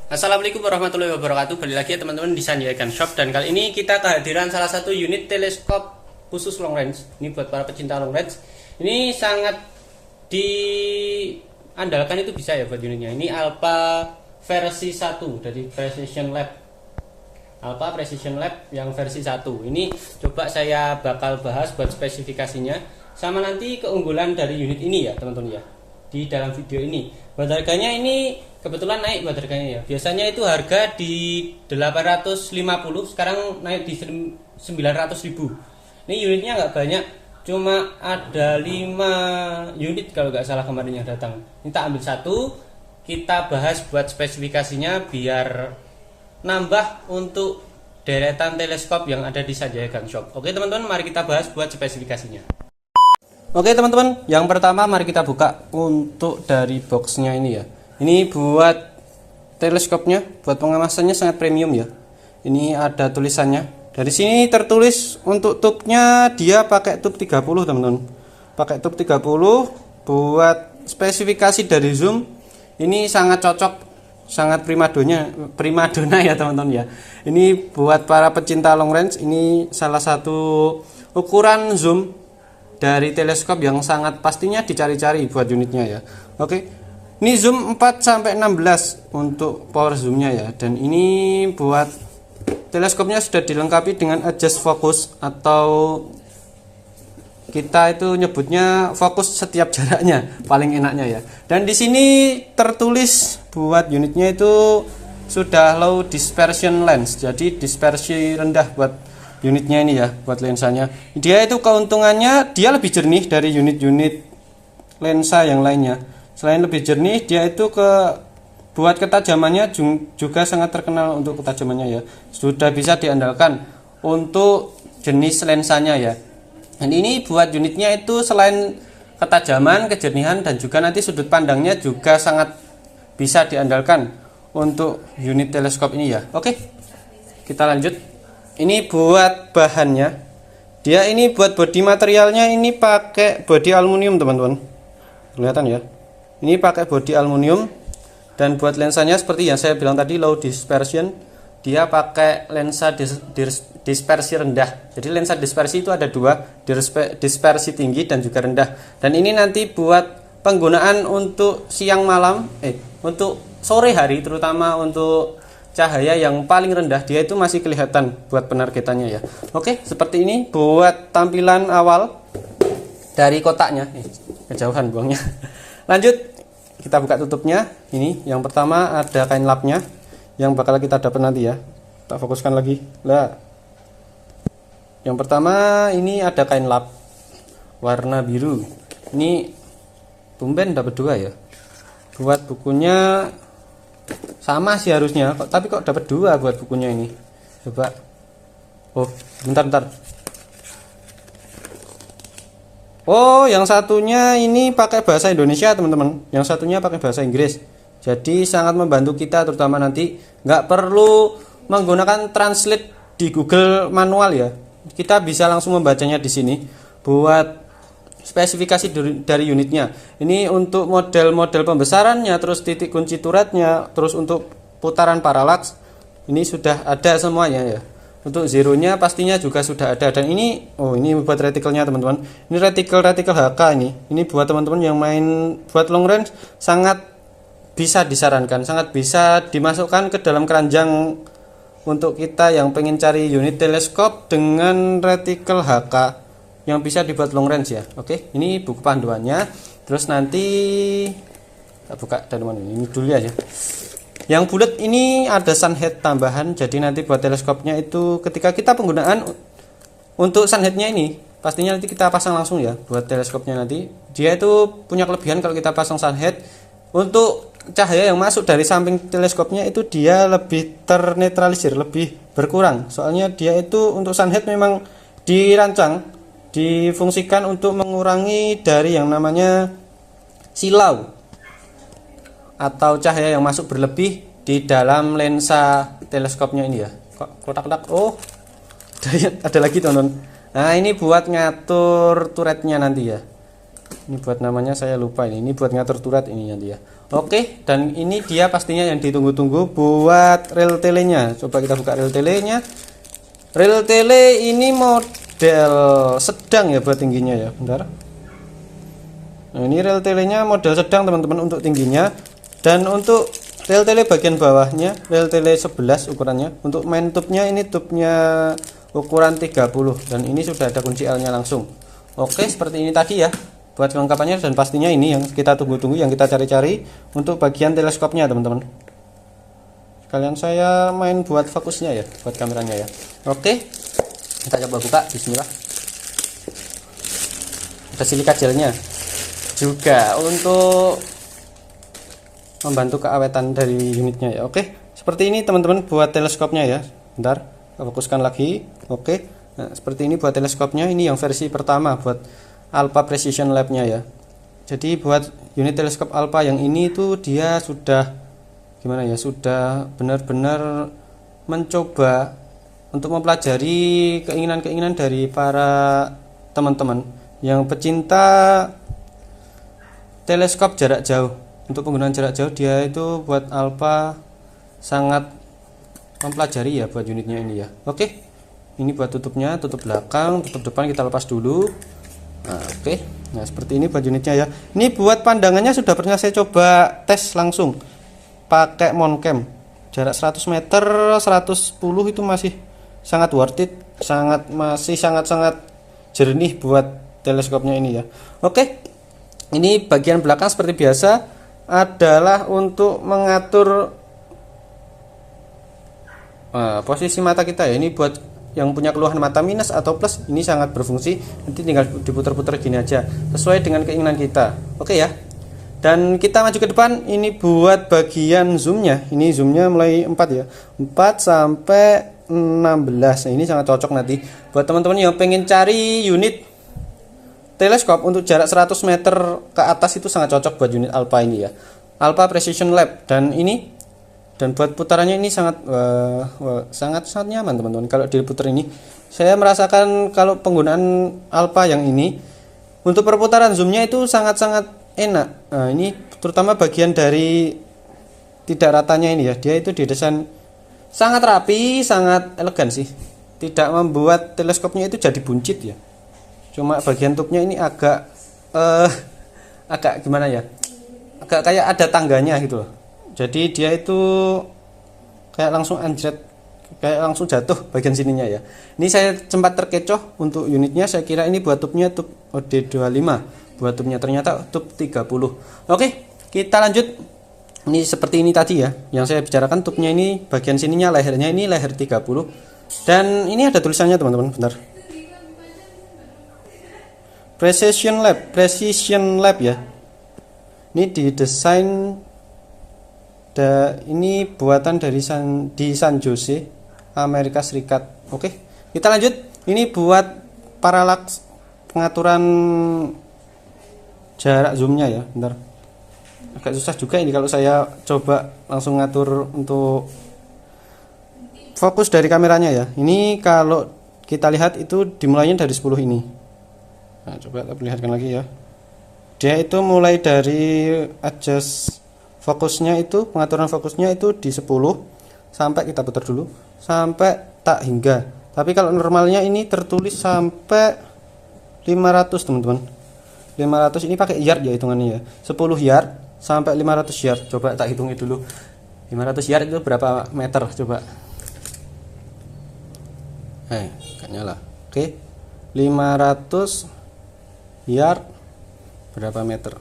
Assalamualaikum warahmatullahi wabarakatuh. Balik lagi ya teman-teman di Sanjaya Shop, dan kali ini kita kehadiran salah satu unit teleskop khusus long range. Ini buat para pecinta long range. Ini sangat diandalkan, itu bisa ya buat unitnya. Ini Alpha versi 1 dari Precision Lab. Alpha Precision Lab yang versi 1. Ini coba saya bakal bahas buat spesifikasinya sama nanti keunggulan dari unit ini ya teman-teman ya, di dalam video ini. Buat harganya ini kebetulan naik buat harganya ya. Biasanya itu harga di 850, sekarang naik di 900.000. Ini unitnya nggak banyak, cuma ada 5 unit kalau nggak salah kemarin yang datang. Ini tak ambil satu, kita bahas buat spesifikasinya biar nambah untuk deretan teleskop yang ada di Sanjaya Shop. Oke teman-teman, mari kita bahas buat spesifikasinya. Oke teman-teman, yang pertama mari kita buka untuk dari boxnya ini ya. Ini buat teleskopnya, buat pengemasannya sangat premium ya. Ini ada tulisannya. Dari sini tertulis untuk tubnya dia pakai tub 30 teman-teman. Pakai tub 30. Buat spesifikasi dari zoom ini sangat cocok, sangat primadona ya teman-teman ya. Ini buat para pecinta long range, ini salah satu ukuran zoom dari teleskop yang sangat pastinya dicari-cari buat unitnya ya. Oke. Ini zoom 4 sampai 16 untuk power zoomnya ya. Dan ini buat teleskopnya sudah dilengkapi dengan adjust focus, atau kita itu nyebutnya fokus setiap jaraknya, paling enaknya ya. Dan di sini tertulis buat unitnya itu sudah low dispersion lens, jadi dispersi rendah buat unitnya ini ya, buat lensanya. Dia itu keuntungannya dia lebih jernih dari unit-unit lensa yang lainnya. Selain lebih jernih, dia itu buat ketajamannya juga sangat terkenal untuk ketajamannya ya. Sudah bisa diandalkan untuk jenis lensanya ya. Dan ini buat unitnya itu selain ketajaman, kejernihan, dan juga nanti sudut pandangnya juga sangat bisa diandalkan untuk unit teleskop ini ya. Oke, kita lanjut. Ini buat bahannya. Dia ini buat bodi materialnya ini pakai bodi aluminium teman-teman. Kelihatan ya. Ini pakai bodi aluminium, dan buat lensanya seperti yang saya bilang tadi low dispersion, dia pakai lensa dispersi rendah. Jadi lensa dispersi itu ada dua, dispersi tinggi dan juga rendah. Dan ini nanti buat penggunaan untuk siang malam, untuk sore hari, terutama untuk cahaya yang paling rendah, dia itu masih kelihatan buat penargetannya ya. Oke, seperti ini buat tampilan awal dari kotaknya. Kejauhan buangnya. Lanjut, kita buka tutupnya. Ini yang pertama ada kain lapnya yang bakal kita dapat nanti ya. Tak fokuskan lagi lah. Yang pertama ini ada kain lap warna biru. Ini tumben dapat 2 ya. Buat bukunya sama sih harusnya, tapi kok dapat 2 buat bukunya ini. Coba. Oh, bentar. Oh, yang satunya ini pakai bahasa Indonesia teman-teman, yang satunya pakai bahasa Inggris. Jadi sangat membantu kita, terutama nanti nggak perlu menggunakan translate di Google manual ya. Kita bisa langsung membacanya di sini. Buat spesifikasi dari unitnya, ini untuk model-model pembesarannya, terus titik kunci turretnya, terus untuk putaran paralaks, ini sudah ada semuanya ya. Untuk zeronya pastinya juga sudah ada. Dan ini, ini buat retikelnya teman-teman. Ini retikel HK ini. Ini buat teman-teman yang main buat long range sangat bisa disarankan, sangat bisa dimasukkan ke dalam keranjang untuk kita yang pengen cari unit teleskop dengan retikel HK yang bisa dibuat long range ya. Oke, ini buku panduannya. Terus nanti kita buka dari mana ini dulu aja. Yang bulat ini ada sunhead tambahan, jadi nanti buat teleskopnya itu ketika kita penggunaan untuk sunheadnya ini pastinya nanti kita pasang langsung ya. Buat teleskopnya nanti dia itu punya kelebihan kalau kita pasang sunhead, untuk cahaya yang masuk dari samping teleskopnya itu dia lebih ternetralisir, lebih berkurang. Soalnya dia itu untuk sunhead memang dirancang, difungsikan untuk mengurangi dari yang namanya silau atau cahaya yang masuk berlebih di dalam lensa teleskopnya ini ya. Kok kotak-kotak? Oh, ada lagi teman-teman. Nah, ini buat ngatur turretnya nanti ya. Ini buat namanya saya lupa ini. Ini buat ngatur turret ini nanti ya. Oke, dan ini dia pastinya yang ditunggu-tunggu buat rel telenya. Coba kita buka rel telenya. Rel tele ini model sedang ya buat tingginya ya. Bentar. Nah, ini rel telenya model sedang teman-teman untuk tingginya. Dan untuk rel tele bagian bawahnya, rel tele 11 ukurannya. Untuk main tubnya ini tubnya ukuran 30 dan ini sudah ada kunci L-nya langsung. Oke, seperti ini tadi ya buat kelengkapannya, dan pastinya ini yang kita tunggu-tunggu, yang kita cari-cari untuk bagian teleskopnya teman-teman. Sekalian saya main buat fokusnya ya, buat kameranya ya. Oke, kita coba buka. Bismillah. Ada silika gelnya juga untuk membantu keawetan dari unitnya ya. Oke, seperti ini teman-teman buat teleskopnya ya. Bentar, kita fokuskan lagi. Oke, nah seperti ini buat teleskopnya. Ini yang versi pertama buat Alpha Precision Lab-nya ya. Jadi buat unit teleskop Alpha yang ini tuh dia sudah gimana ya, sudah benar-benar mencoba untuk mempelajari keinginan-keinginan dari para teman-teman yang pecinta teleskop jarak jauh. Untuk penggunaan jarak jauh dia itu buat Alpha sangat mempelajari ya buat unitnya ini ya. Oke, ini buat tutupnya, tutup belakang, tutup depan kita lepas dulu. Nah, oke. Nah, seperti ini buat unitnya ya. Ini buat pandangannya sudah pernah saya coba tes langsung pakai moncam. Jarak 100 meter, 110 itu masih sangat worth it, masih sangat jernih buat teleskopnya ini ya. Oke. Ini bagian belakang seperti biasa adalah untuk mengatur posisi mata kita ya. Ini buat yang punya keluhan mata minus atau plus, ini sangat berfungsi. Nanti tinggal diputar-putar gini aja sesuai dengan keinginan kita. Oke ya. Dan kita maju ke depan. Ini buat bagian zoomnya. Ini zoomnya mulai 4 ya, 4 sampai 16. Nah, ini sangat cocok nanti buat teman-teman yang pengen cari unit teleskop untuk jarak 100 meter ke atas. Itu sangat cocok buat unit Alpha ini ya, Alpha Precision Lab. Dan buat putarannya ini sangat nyaman teman-teman. Kalau diputar ini, saya merasakan kalau penggunaan Alpha yang ini untuk perputaran zoomnya itu sangat enak. Nah, ini terutama bagian dari tidak ratanya ini ya, dia itu didesain sangat rapi, sangat elegan sih. Tidak membuat teleskopnya itu jadi buncit ya. Cuma bagian tubnya ini agak gimana ya, agak kayak ada tangganya gitu loh. Jadi dia itu kayak langsung anjret, kayak langsung jatuh bagian sininya ya. Ini saya sempat terkecoh untuk unitnya. Saya kira ini buat tubnya tub OD25, buat tubnya ternyata tub 30. Oke, kita lanjut. Ini seperti ini tadi ya, yang saya bicarakan tubnya ini bagian sininya, lehernya ini leher 30. Dan ini ada tulisannya teman-teman, bentar. Precision Lab ya. Ini didesain ini buatan dari di San Jose, Amerika Serikat. Oke, kita lanjut. Ini buat parallax, pengaturan jarak zoomnya ya. Bentar, agak susah juga ini kalau saya coba langsung ngatur untuk fokus dari kameranya ya. Ini kalau kita lihat itu dimulainya dari 10 ini. Nah, coba kita perlihatkan lagi ya. Dia itu mulai dari adjust fokusnya itu, pengaturan fokusnya itu di 10 sampai, kita putar dulu, sampai tak hingga. Tapi kalau normalnya ini tertulis sampai 500 teman-teman. 500 ini pakai yard ya hitungannya ya. 10 yard sampai 500 yard. Coba tak hitungi dulu. 500 yard itu berapa meter coba. Gak nyala. Oke. 500 yard berapa meter?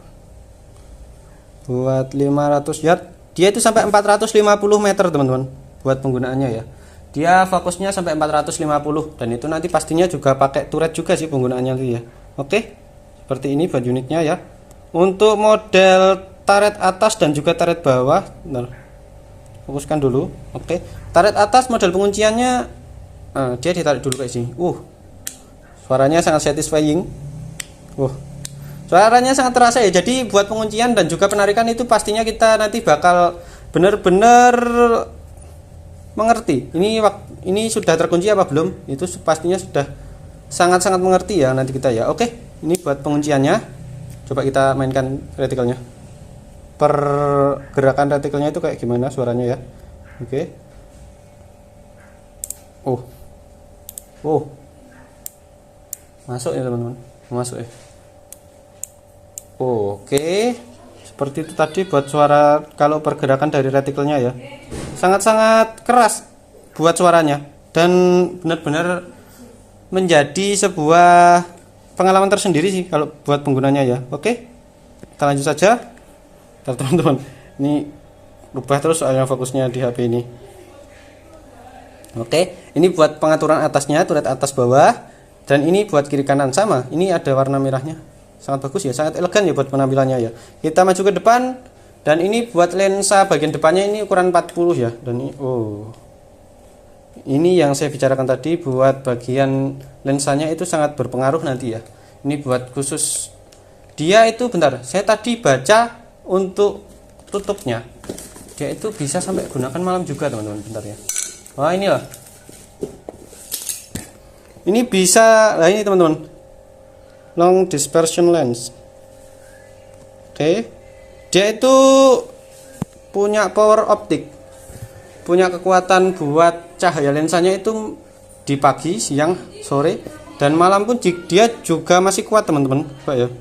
Buat 500 yard dia itu sampai 450 meter teman-teman buat penggunaannya ya. Dia fokusnya sampai 450 dan itu nanti pastinya juga pakai turret juga sih penggunaannya itu ya. Oke, seperti ini buat unitnya ya. Untuk model turret atas dan juga turret bawah, bentar, fokuskan dulu. Oke, turret atas model pengunciannya dia ditarik dulu kayak sini. Suaranya sangat satisfying. Suaranya sangat terasa ya. Jadi buat penguncian dan juga penarikan itu pastinya kita nanti bakal benar-benar mengerti. Ini sudah terkunci apa belum? Itu pastinya sudah sangat-sangat mengerti ya nanti kita ya. Oke, ini buat pengunciannya. Coba kita mainkan retikelnya. pergerakan retikelnya itu kayak gimana suaranya ya. Oke. Masuk ya teman-teman, masuk ya. Oke, seperti itu tadi buat suara kalau pergerakan dari retikelnya ya. Sangat-sangat keras buat suaranya dan benar-benar menjadi sebuah pengalaman tersendiri sih kalau buat penggunanya ya. Oke, kita lanjut saja. Teman-teman, ini rubah terus soalnya fokusnya di HP ini. Oke, ini buat pengaturan atasnya, turret atas bawah, dan ini buat kiri kanan sama. Ini ada warna merahnya, sangat bagus ya, sangat elegan ya buat penampilannya ya. Kita maju ke depan, dan ini buat lensa bagian depannya ini ukuran 40 ya. Dan ini yang saya bicarakan tadi, buat bagian lensanya itu sangat berpengaruh nanti ya. Ini buat khusus dia itu, bentar, saya tadi baca untuk tutupnya, dia itu bisa sampai gunakan malam juga teman-teman. Bentar ya. Wah, inilah. Ini bisa, nah ini teman-teman. Long dispersion lens. Oke. Dia itu punya power optik. Punya kekuatan buat cahaya lensanya itu di pagi, siang, sore, dan malam pun dia juga masih kuat teman-teman. Pak ya.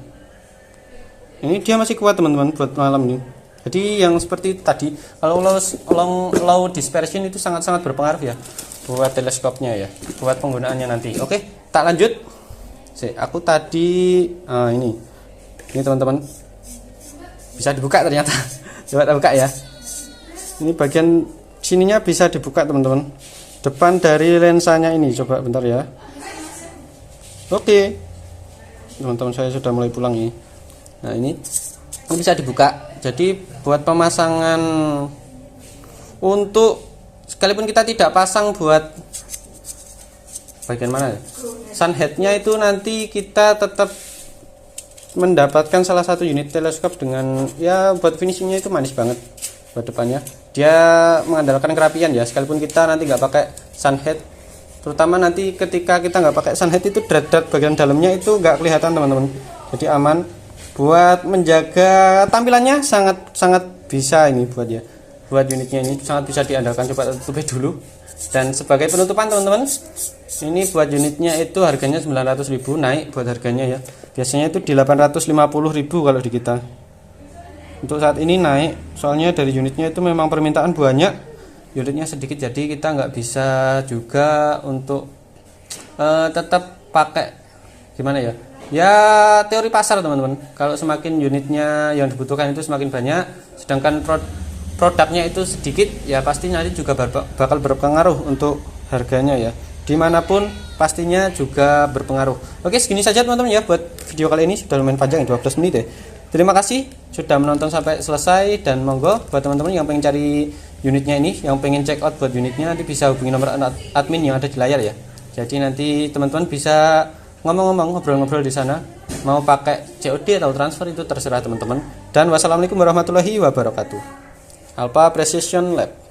Ini dia masih kuat teman-teman buat malam ini. Jadi yang seperti tadi, kalau low dispersion itu sangat-sangat berpengaruh ya buat teleskopnya ya, buat penggunaannya nanti. Oke, tak lanjut. Aku tadi ini teman-teman bisa dibuka ternyata. Coba kita buka ya. Ini bagian sininya bisa dibuka teman-teman. Depan dari lensanya ini, coba bentar ya. Oke, teman-teman saya sudah mulai pulang ini. Nah ini bisa dibuka. Jadi buat pemasangan, untuk sekalipun kita tidak pasang buat bagian mana ya, sun headnya itu nanti kita tetap mendapatkan salah satu unit teleskop dengan ya buat finishingnya itu manis banget buat depannya. Dia mengandalkan kerapian ya, sekalipun kita nanti nggak pakai sun head, terutama nanti ketika kita nggak pakai sun head itu drat bagian dalamnya itu nggak kelihatan teman-teman. Jadi aman. Buat menjaga tampilannya sangat bisa ini buat unitnya ini sangat bisa diandalkan. Coba tutup dulu. Dan sebagai penutupan teman-teman, ini buat unitnya itu harganya 900.000, naik buat harganya ya. Biasanya itu di 850.000 kalau di kita. Untuk saat ini naik, soalnya dari unitnya itu memang permintaan banyak, unitnya sedikit, jadi kita nggak bisa juga untuk tetap pakai gimana ya. Ya teori pasar teman-teman, kalau semakin unitnya yang dibutuhkan itu semakin banyak, sedangkan produknya itu sedikit, ya pasti nanti juga bakal berpengaruh untuk harganya ya. Dimanapun pastinya juga berpengaruh. Oke, segini saja teman-teman ya buat video kali ini, sudah lumayan panjang 12 menit ya. Terima kasih sudah menonton sampai selesai, dan monggo buat teman-teman yang pengen cari unitnya ini, yang pengen check out buat unitnya, nanti bisa hubungi nomor admin yang ada di layar ya. Jadi nanti teman-teman bisa ngomong-ngomong, ngobrol-ngobrol di sana, mau pakai COD atau transfer itu terserah teman-teman. Dan wassalamualaikum warahmatullahi wabarakatuh. Alpha Precision Lab.